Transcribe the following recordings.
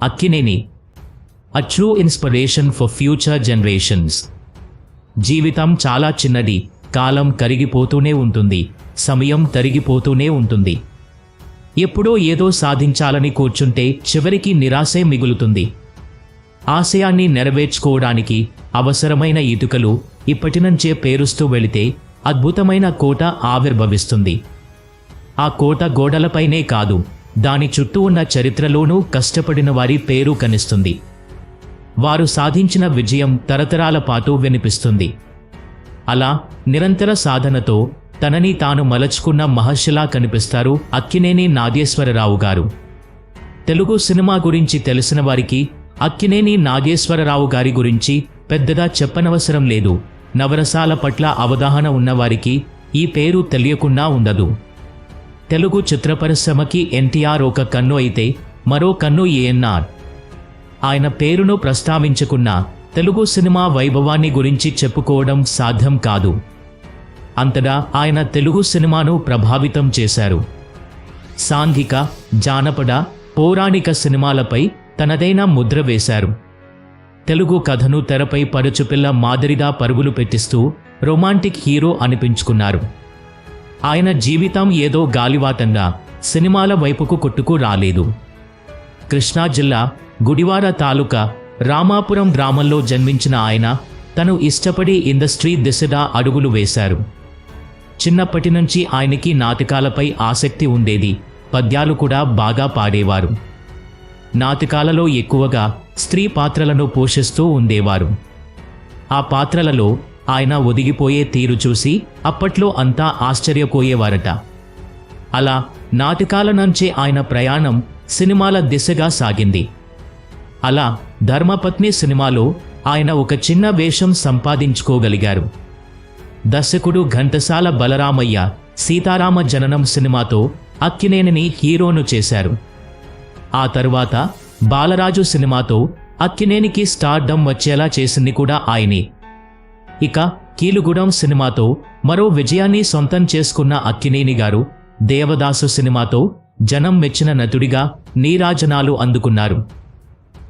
Akkineni a true inspiration for future generations. జీవితం చాలా చిన్నది, కాలం కరిగిపోతూనే ఉంటుంది, సమయం తరిగిపోతూనే ఉంటుంది. ఎప్పుడో ఏదో సాధించాలని కూర్చుంటే చివరికి నిరాశే మిగులుతుంది. ఆశయాన్ని నెరవేర్చుకోవడానికి అవసరమైన ఇటుకలు ఇప్పటినుంచే పేరుస్తూ వెళితే అద్భుతమైన కోట ఆవిర్భవిస్తుంది. ఆ కోట గోడలపైనే కాదు, దాని చుట్టూ ఉన్న చరిత్రలోనూ కష్టపడిన వారి పేరు కనిస్తుంది. వారు సాధించిన విజయం తరతరాల పాటు వినిపిస్తుంది. అలా నిరంతర సాధనతో తనని తాను మలచుకున్న మహర్షిలా కనిపిస్తారు అక్కినేని నాగేశ్వరరావు గారు. తెలుగు సినిమా గురించి తెలిసిన వారికి అక్కినేని నాగేశ్వరరావు గారి గురించి పెద్దగా చెప్పనవసరం లేదు. నవరసాల పట్ల అవగాహన ఉన్నవారికి ఈ పేరు తెలియకుండా ఉండదు. తెలుగు చిత్ర పరిశ్రమకి ఎన్టీఆర్ ఒక కన్ను అయితే మరో కన్ను ఏఎన్నార్. ఆయన పేరును ప్రస్తావించకున్న తెలుగు సినిమా వైభవాన్ని గురించి చెప్పుకోవడం సాధ్యం కాదు. అంతటా ఆయన తెలుగు సినిమాను ప్రభావితం చేశారు. సాంఘిక, జానపద, పౌరాణిక సినిమాలపై తనదైన ముద్ర వేశారు. తెలుగు కథను తెరపై పడుచుపిల్ల మాదిరిగా పరుగులు పెట్టిస్తూ రొమాంటిక్ హీరో అనిపించుకున్నారు. ఆయన జీవితం ఏదో గాలివాటంగా సినిమాల వైపుకు కొట్టుకు రాలేదు. కృష్ణా జిల్లా గుడివాడ తాలూకా రామాపురం గ్రామంలో జన్మించిన ఆయన తను ఇష్టపడి ఇండస్ట్రీ దిశగా అడుగులు వేశారు. చిన్నప్పటి నుంచి ఆయనకి నాటకాలపై ఆసక్తి ఉండేది. పద్యాలు కూడా బాగా పాడేవారు. నాటకాలలో ఎక్కువగా స్త్రీ పాత్రలను పోషిస్తూ ఉండేవారు. ఆ పాత్రలలో ఆయన ఒదిగిపోయే తీరు చూసి అప్పట్లో అంతా ఆశ్చర్యపోయేవారట. అలా నాటకాల నుంచే ఆయన ప్రయాణం సినిమాల దిశగా సాగింది. అలా ధర్మపత్ని సినిమాలో ఆయన ఒక చిన్న వేషం సంపాదించుకోగలిగారు. దర్శకుడు ఘంటసాల బలరామయ్య సీతారామ జననం సినిమాతో అక్కినేనిని హీరోను చేశారు. ఆ తరువాత బాలరాజు సినిమాతో అక్కినేనికి స్టార్డమ్ వచ్చేలా చేసింది కూడా ఆయనే. ఇక కీలుగూడెం సినిమాతో మరో విజయాన్ని సొంతం చేసుకున్న అక్కినేని గారు దేవదాసు సినిమాతో జనం మెచ్చిన నటుడిగా నీరాజనాలు అందుకున్నారు.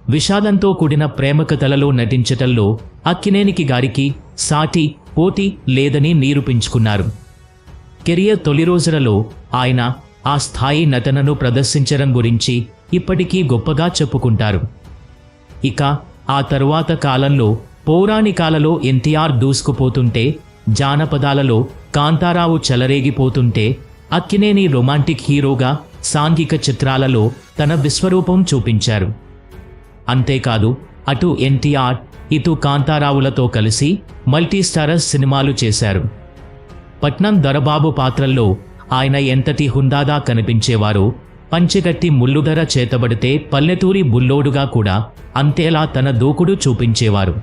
విషాదంతో కూడిన ప్రేమ కథలలో నటించటంలో అక్కినేనికి గారికి సాటి పోటీ లేదని నిరూపించుకున్నారు. కెరియర్ తొలి రోజులలో ఆయన ఆ స్థాయి నటనను ప్రదర్శించడం గురించి ఇప్పటికీ గొప్పగా చెప్పుకుంటారు. ఇక ఆ తరువాత కాలంలో పౌరాణికాలలో ఎన్టీఆర్ దూసుకుపోతుంటే, జానపదాలలో కాంతారావు చెలరేగిపోతుంటే, అక్కినేని రొమాంటిక్ హీరోగా సాంఘిక చిత్రాలలో తన విశ్వరూపం చూపించారు. అంతేకాదు, అటు ఎన్టీఆర్ ఇటు కాంతారావులతో కలిసి మల్టీస్టారర్ సినిమాలు చేశారు. పట్నం దొరబాబు పాత్రల్లో ఆయన ఎంతటి హుందాగా కనిపించేవారో, పంచెగట్టి ముల్లుధర చేతబడితే పల్లెటూరి బుల్లోడుగా కూడా అంతేలా తన దూకుడు చూపించేవారు.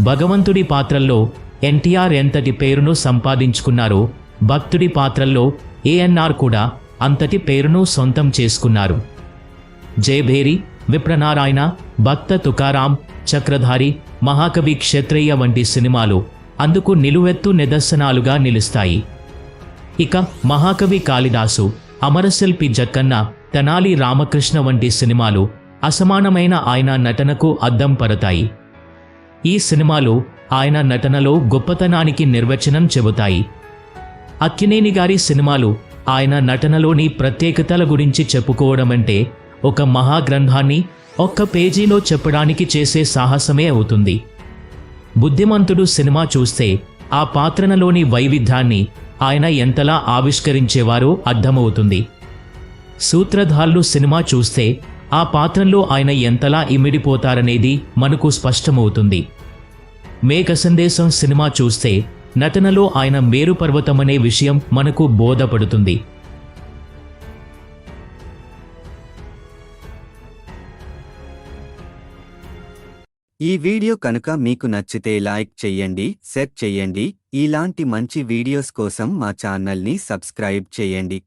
భగవంతుడి పాత్రల్లో ఎన్టీఆర్ ఎంతటి పేరును సంపాదించుకున్నారో, భక్తుడి పాత్రల్లో ఏఎన్నార్ కూడా అంతటి పేరును సొంతం చేసుకున్నారు. జయభేరి, విప్రనారాయణ, భక్త తుకారాం, చక్రధారి, మహాకవి క్షత్రయ్య వంటి సినిమాలు అందుకు నిలువెత్తు నిదర్శనాలుగా నిలుస్తాయి. ఇక మహాకవి కాళిదాసు, అమరశిల్పి జక్కన్న, తెనాలి రామకృష్ణ వంటి సినిమాలు అసమానమైన ఆయన నటనకు అద్దం పడతాయి. ఈ సినిమాలు ఆయన నటనలో గొప్పతనానికి నిర్వచనం చెబుతాయి. అక్కినేని గారి సినిమాలు ఆయన నటనలోని ప్రత్యేకతల గురించి చెప్పుకోవడమంటే ఒక మహాగ్రంథాన్ని ఒక్క పేజీలో చెప్పడానికి చేసే సాహసమే అవుతుంది. బుద్ధిమంతుడు సినిమా చూస్తే ఆ పాత్రనలోని వైవిధ్యాన్ని ఆయన ఎంతలా ఆవిష్కరించేవారో అర్థమవుతుంది. సూత్రధారులు సినిమా చూస్తే ఆ పాత్రలో ఆయన ఎంతలా ఇమిడిపోతారనేది మనకు స్పష్టమవుతుంది. మేఘ సందేశం సినిమా చూస్తే నటనలో ఆయన మేరుపర్వతమనే విషయం మనకు బోధపడుతుంది. ఈ వీడియో కనుక మీకు నచ్చితే లైక్ చెయ్యండి, షేర్ చెయ్యండి. ఇలాంటి మంచి వీడియోస్ కోసం మా ఛానల్ని సబ్స్క్రైబ్ చేయండి.